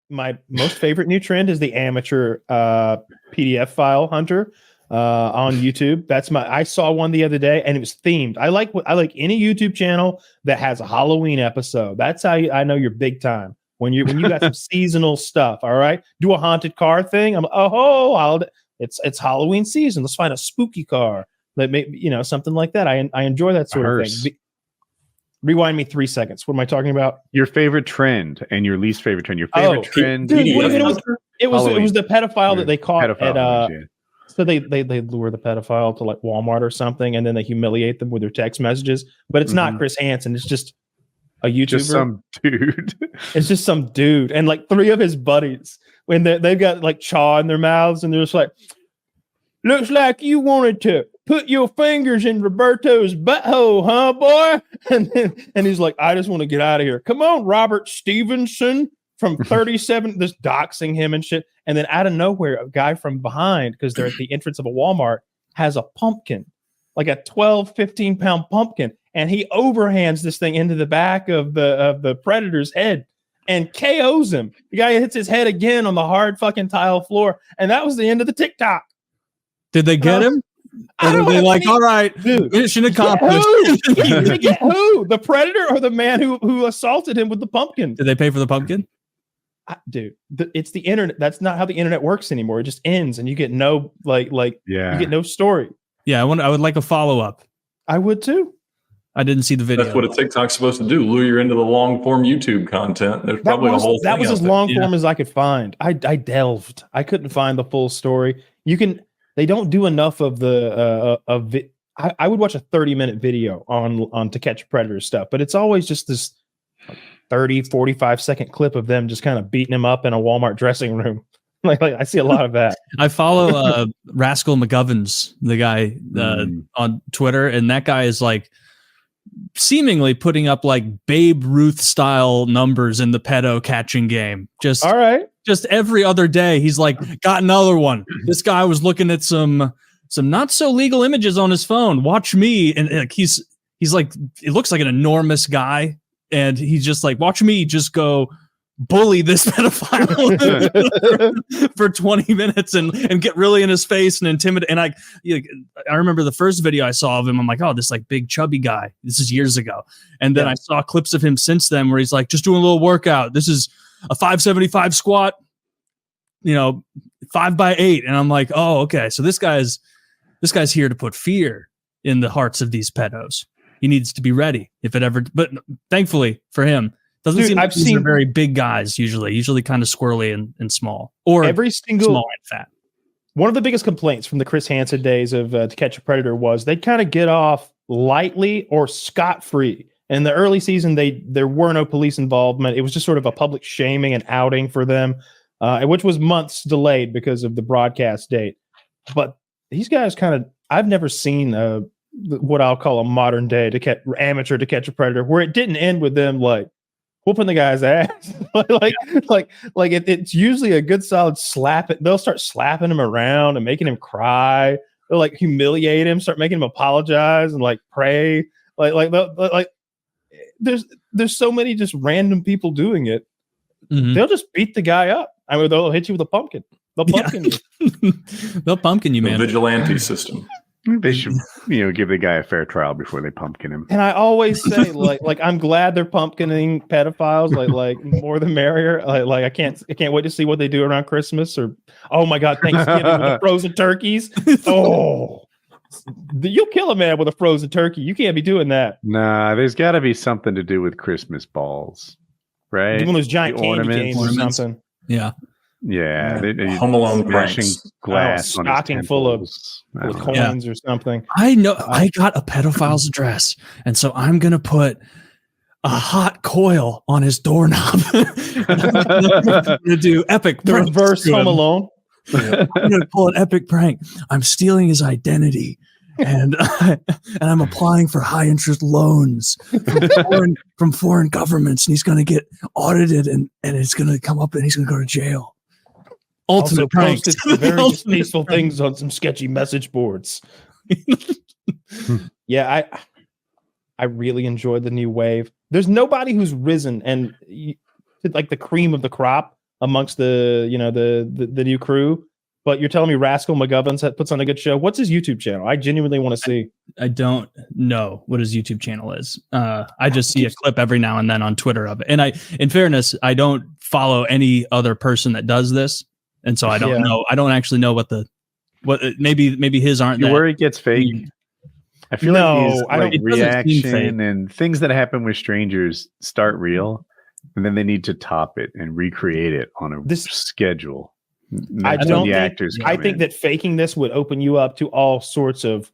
my most favorite new trend is the amateur PDF file hunter on YouTube. I saw one the other day and it was themed. I like any YouTube channel that has a Halloween episode. That's how I know you're big time. When you got some seasonal stuff, all right? Do a haunted car thing. It's Halloween season. Let's find a spooky car. Something like that. I enjoy that sort of thing. Rewind me 3 seconds. What am I talking about? Your favorite trend and your least favorite trend. Your favorite trend. Dude, it was the pedophile that they caught at. So they lure the pedophile to like Walmart or something, and then they humiliate them with their text messages. But it's not Chris Hansen. It's just a YouTuber. Just some dude. It's just some dude, and like 3 of his buddies when they've got like chaw in their mouths, and they're just like, "Looks like you wanted to put your fingers in Roberto's butthole, huh, boy?" And he's like, "I just want to get out of here. Come on, Robert Stevenson from 37," just doxing him and shit. And then out of nowhere, a guy from behind, because they're at the entrance of a Walmart, has a pumpkin, like a 12, 15-pound pumpkin. And he overhands this thing into the back of the predator's head and KOs him. The guy hits his head again on the hard fucking tile floor. And that was the end of the TikTok. Did they get him? Or were they like, all right, dude, mission accomplished? Get who? The predator or the man who assaulted him with the pumpkin? Did they pay for the pumpkin? Dude, it's the internet. That's not how the internet works anymore. It just ends and you get no you get no story. Yeah, I would like a follow-up. I would too. I didn't see the video. That's what a TikTok's supposed to do, lure you into the long form YouTube content. There's probably a whole thing. That was as long form as I could find. I delved. I couldn't find the full story. They don't do enough of the I would watch a 30-minute video on To Catch a Predator stuff, but it's always just this 30, 45-second clip of them just kind of beating him up in a Walmart dressing room. Like I see a lot of that. I follow Rascal McGovern's, the guy on Twitter, and that guy is like seemingly putting up like Babe Ruth style numbers in the pedo catching game. Just all right. Just every other day, he's like, got another one. This guy was looking at some not so legal images on his phone. Watch me, and like he's like, it looks like an enormous guy, and he's just like, watch me just go bully this pedophile for 20 minutes and get really in his face and intimidate. And I remember the first video I saw of him. I'm like, oh, this like big chubby guy. This is years ago. And then I saw clips of him since then where he's like, just doing a little workout. This is a 575 squat, 5x8. And I'm like, oh, okay. So this guy's here to put fear in the hearts of these pedos. He needs to be ready if it ever, but thankfully for him, doesn't seem like these are very big guys usually kind of squirrely and small, or every single small and fat. One of the biggest complaints from the Chris Hansen days of To Catch a Predator was they kind of get off lightly or scot-free. In the early season, there were no police involvement. It was just sort of a public shaming and outing for them, which was months delayed because of the broadcast date. But these guys I've never seen what I'll call a modern day amateur To Catch a Predator where it didn't end with them like whooping the guy's ass. It's usually a good solid slap. They'll start slapping him around and making him cry. They'll like humiliate him, start making him apologize and like pray. There's so many just random people doing it. Mm-hmm. They'll just beat the guy up. I mean, they'll hit you with a pumpkin. They'll pumpkin you. They'll pumpkin you, man. The vigilante system. They should, give the guy a fair trial before they pumpkin him. And I always say, like I'm glad they're pumpkining pedophiles. Like more the merrier. Like I can't wait to see what they do around Christmas or oh my God, Thanksgiving with the frozen turkeys. Oh, you'll kill a man with a frozen turkey. You can't be doing that. Nah, there's got to be something to do with Christmas balls, right? Doing those giant candy canes or something. Yeah. Yeah, Home Alone pranks. Glass stocking full of coins or something. I know. I got a pedophile's address, and so I'm gonna put a hot coil on his doorknob. I'm gonna do epic. The reverse Home Alone. Yeah. I'm gonna pull an epic prank. I'm stealing his identity, and I'm applying for high interest loans from foreign governments, and he's gonna get audited, and it's gonna come up, and he's gonna go to jail. Ultimate pranks. Very distasteful things on some sketchy message boards. Yeah, I really enjoyed the new wave. There's nobody who's risen and like the cream of the crop amongst the the new crew. But you're telling me Rascal McGovern puts on a good show. What's his YouTube channel? I genuinely want to see. I don't know what his YouTube channel is. I just see a clip every now and then on Twitter of it. And in fairness, I don't follow any other person that does this, and so I don't know. I don't actually know what maybe his aren't. You worry it gets fake. I feel like these reaction and things that happen with strangers start real, and then they need to top it and recreate it on a schedule. I think that faking this would open you up to all sorts of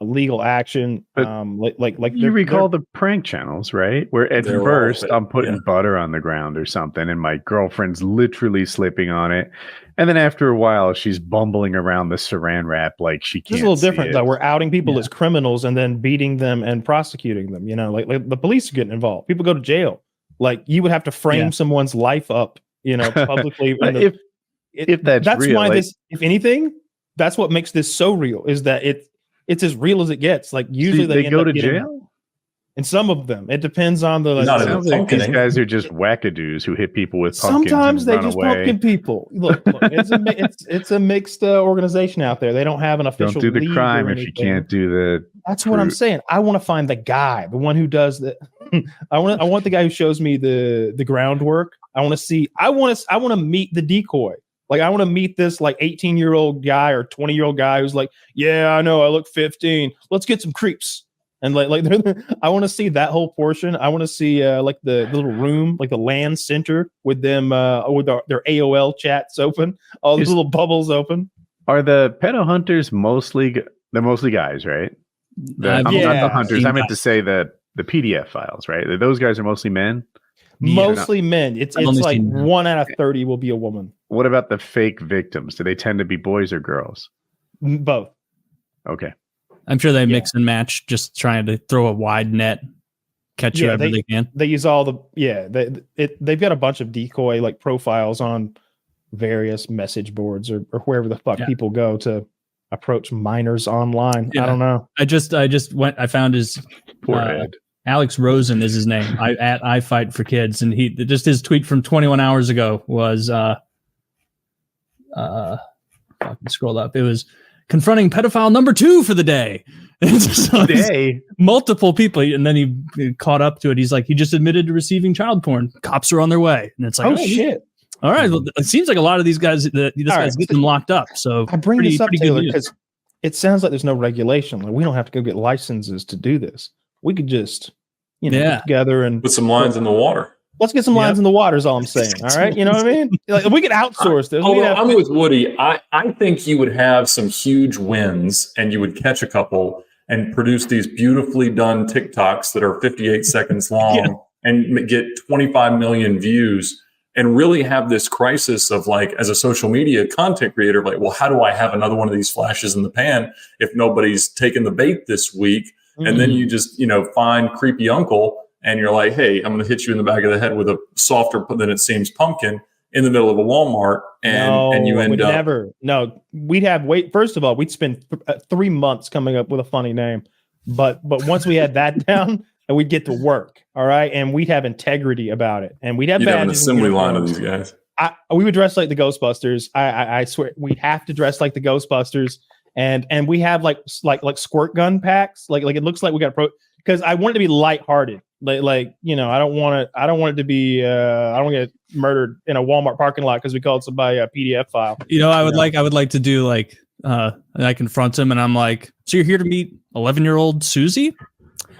legal action. Like you recall the prank channels, right? Where at first I'm putting butter on the ground or something, and my girlfriend's literally slipping on it, and then after a while she's bumbling around the saran wrap like she can't. It's a little different though. We're outing people as criminals and then beating them and prosecuting them. You know, like the police are getting involved. People go to jail. Like you would have to frame someone's life up, publicly. If that's real, why if anything, that's what makes this so real is that it's as real as it gets. Like usually they go to jail. And some of them, it depends on the. Sounds like these guys are just wackadoos who hit people with pumpkins. Sometimes they just away. pumpkin people. Look, it's a mixed organization out there. They don't have an official. Don't do the crime if you can't do the. That's what I'm saying. I want to find the guy, the one who does the. I want the guy who shows me the groundwork. I want to see. I want to meet the decoy. Like I want to meet this like 18-year-old guy or 20-year-old guy who's like, yeah, I know, I look 15. Let's get some creeps. And like I want to see that whole portion. I want to see like the little room, like the LAN center with them with their AOL chats open, all these little bubbles open. Are the pedo hunters mostly guys, right? Not the hunters. I meant to say the PDF files, right? Those guys are mostly men. Mostly men. It's like 1 out of 30 will be a woman. What about the fake victims? Do they tend to be boys or girls? Both. Okay. I'm sure they mix and match, just trying to throw a wide net, catch whoever they can. They use all they've got a bunch of decoy like profiles on various message boards or wherever the fuck people go to approach minors online. I don't know. I found his poor Ed. Alex Rosen is his name. I fight for kids, and his tweet from 21 hours ago was scroll up. It was confronting pedophile number 2 for the day. Multiple people, and then he caught up to it. He's like, he just admitted to receiving child porn. Cops are on their way, and it's like, oh shit. All right, well, it seems like a lot of these guys, guys get them locked up. So I bring this up, Taylor, because it sounds like there's no regulation. Like we don't have to go get licenses to do this. We could just, get together and put some lines in the water. Let's get some lines in the water is all I'm saying. All right. You know what I mean? Like, we could outsource this. I'm with Woody. I think you would have some huge wins and you would catch a couple and produce these beautifully done TikToks that are 58 seconds long and get 25 million views and really have this crisis of like, as a social media content creator, like, well, how do I have another one of these flashes in the pan if nobody's taken the bait this week? Mm-hmm. And then you just, find creepy uncle and you're like, hey, I'm going to hit you in the back of the head with a softer than it seems pumpkin in the middle of a Walmart. And you end up. We'd have first of all, we'd spend 3 months coming up with a funny name. But once we had that down, and we'd get to work. All right. And we'd have integrity about it. And we'd have an assembly line of these guys. We would dress like the Ghostbusters. I swear we'd have to dress like the Ghostbusters. And we have like squirt gun packs. Like it looks like we got because I want it to be lighthearted. I don't want it to be I don't get murdered in a Walmart parking lot because we called somebody a PDF file. I would like to do like I confront him and I'm like, so you're here to meet 11-year-old Susie?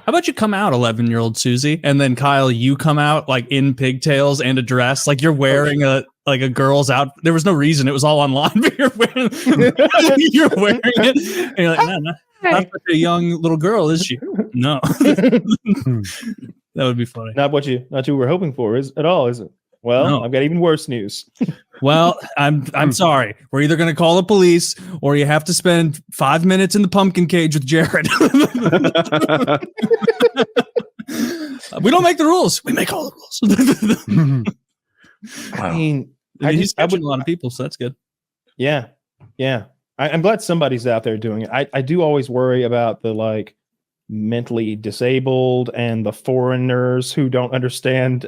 How about you come out, 11-year-old Susie? And then Kyle, you come out like in pigtails and a dress, like you're wearing a girl's out. There was no reason; it was all online. But you're wearing it. And you're like, nah, not such a young little girl, is she? No, that would be funny. Not what you were hoping for, is it? Well, no. I've got even worse news. Well, I'm sorry. We're either going to call the police or you have to spend 5 minutes in the pumpkin cage with Jared. We don't make the rules. We make all the rules. Wow. I mean, he's catching a lot of people, so that's good. Yeah. I'm glad somebody's out there doing it. I do always worry about the mentally disabled and the foreigners who don't understand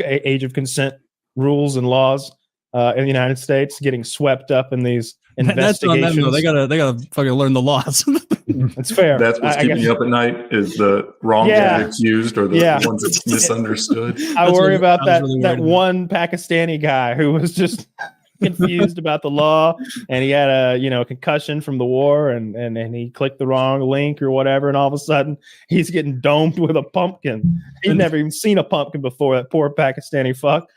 age of consent rules and laws. in the United States, getting swept up in these That's on them, investigations. though. They gotta fucking learn the laws. It's fair. That's what's keeping you up at night is the wrongly accused or the ones that's misunderstood. I worry about that really that one Pakistani guy who was just confused about the law, and he had a concussion from the war, and he clicked the wrong link or whatever, and all of a sudden he's getting domed with a pumpkin. He'd never even seen a pumpkin before. That poor Pakistani fuck.